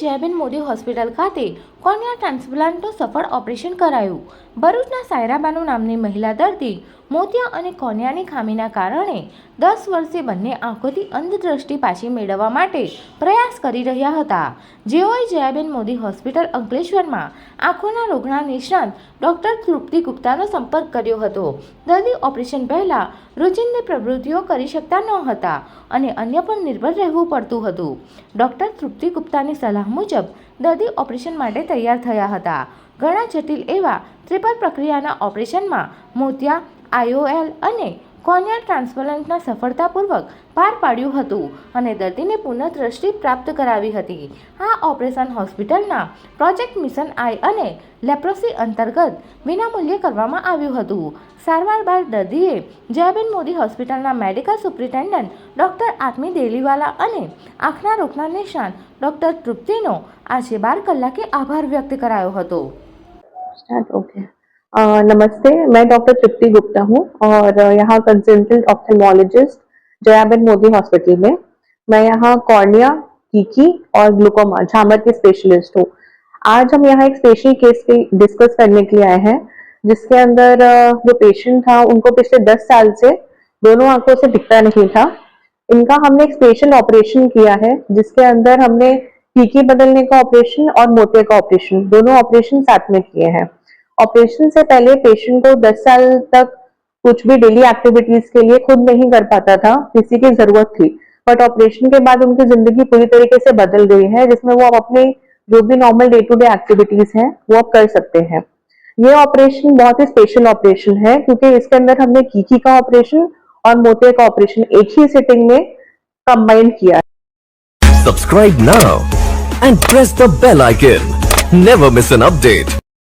Jayaben Modi hospital ખાતે cornea ટ્રાન્સપ્લાન્ટનું સફળ operation કરાયું। ભરૂચના સાયરાબાનુ નામની મહિલા દર્દી મોતિયા અને કોર્નિયાની ખામીના કારણે 10 વર્ષે બંને આંખોથી અંધદ્રષ્ટિ પાછી મેળવવા માટે પ્રયાસ કરી રહ્યા હતા। જેઓએ જયાબેન મોદી હોસ્પિટલ અંકલેશ્વરમાં આંખોના રોગના નિષ્ણાત ડોક્ટર તૃપ્તિ ગુપ્તાનો સંપર્ક કર્યો હતો। દર્દી ઓપરેશન પહેલા રોજિંદી પ્રવૃત્તિઓ કરી શકતા ન હતા અને અન્ય પર નિર્ભર રહેવું પડતું હતું। ડોક્ટર તૃપ્તિ ગુપ્તાની સલાહ મુજબ દર્દી ઓપરેશન માટે તૈયાર થયા હતા। ઘણા જટિલ એવા ટ્રિપલ પ્રક્રિયાના ઓપરેશનમાં મોતિયા, IOL અને કોર્નિયા ટ્રાન્સપ્લાન્ટના સફળતાપૂર્વક પાર પાડ્યું હતું અને દર્દીને પુનઃદ્રષ્ટિ પ્રાપ્ત કરાવી હતી। આ ઓપરેશન હોસ્પિટલના પ્રોજેક્ટ મિશન આઈ અને લેપ્રોસી અંતર્ગત વિનામૂલ્યે કરવામાં આવ્યું હતું। સારવાર બાદ દર્દીએ જયાબેન મોદી હોસ્પિટલના medical superintendent doctor Atmi Deliwala અને આંખના રોગના નિષ્ણાત ડોક્ટર તૃપ્તિનો આજે 12 કલાકે આભાર વ્યક્ત કરાયો હતો। नमस्ते, मैं डॉक्टर तृप्ति गुप्ता हूँ और यहाँ consultant ophthalmologist Jayaben Modi hospital में। मैं यहाँ कॉर्निया, कीकी और ग्लूकोमा झामर के स्पेशलिस्ट हूँ। आज हम यहाँ एक स्पेशल केस पे डिस्कस करने के लिए आए हैं, जिसके अंदर जो पेशेंट था उनको पिछले 10 साल से दोनों आंखों से दिखता नहीं था। इनका हमने एक स्पेशल ऑपरेशन किया है, जिसके अंदर हमने कीकी बदलने का ऑपरेशन और मोतिया का ऑपरेशन दोनों ऑपरेशन साथ में किए हैं। ऑपरेशन से पहले पेशेंट को 10 साल तक कुछ भी डेली एक्टिविटीज के लिए खुद नहीं कर पाता था, किसी की जरूरत थी, बट ऑपरेशन के बाद उनकी जिंदगी पूरी तरीके से बदल गई है, जिसमें वो अब अपने जो भी normal day to day activities हैं वो अब कर सकते हैं। ये ऑपरेशन बहुत ही स्पेशल ऑपरेशन है, क्योंकि इसके अंदर हमने कीकी का ऑपरेशन और मोतिया का ऑपरेशन एक ही सिटिंग में कंबाइन किया। Subscribe now and press the bell icon. Never miss an update.